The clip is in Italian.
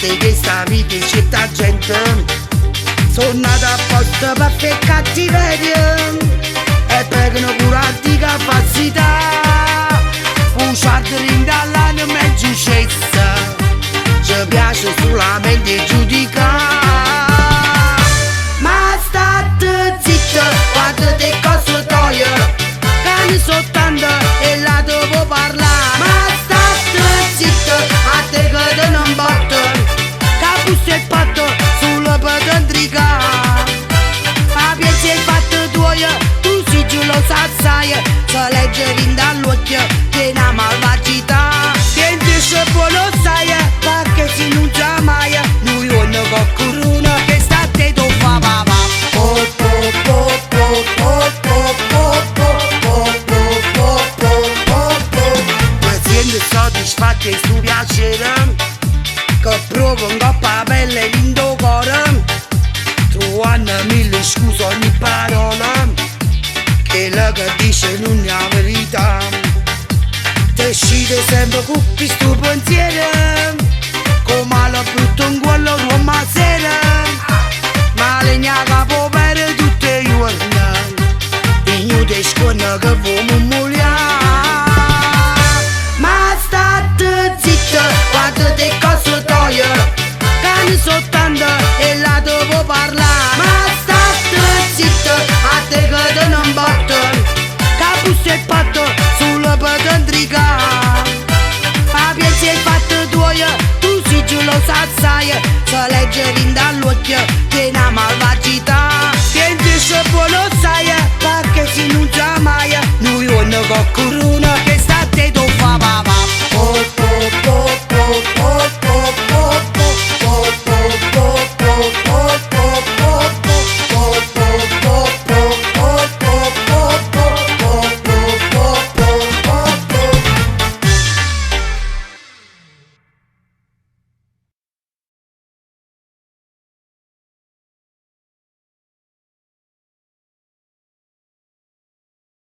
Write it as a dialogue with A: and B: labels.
A: parte che sta vita c'è tanta gente. Sono nata apposta per fare cattiveria e pregano curati capacità. Uscite rindallando mezzo scezza, ci piace solamente giudicare. Ma state zitta, quando te cose toie, che ne so tanto e la devo parlare. Ma state zitta, a te che te non batto, che bussa il patto sulla pedandrica. Ma piace il fatto tuo, tu si giù lo sai, se legge dall'occhio che è una malvagità. Che dice buono sai, perché si non già mai, lui non va corona che sta a te tu fa va va. Soddisfatti e stu piacere che provo un coppa a pelle in do cuore, trovando mille scuse ogni parola che la che dice non è la verità. Te scide sempre con questo pensiero, come la brutto in quello Roma sera, ma legna capo per tutte i giorni e io te scorno che vuoi mugliare. Quando te cose toie, che ne so tanto e la devo parlare. Ma state zitta, a te che te non batto, che bussa il patto sulla pedandrica. Ma piace il fatto tuo, tu si giù lo sai, se legge dall'occhio che è una malvagità. Che dice buono sai, perché si non già mai, lui non va corona.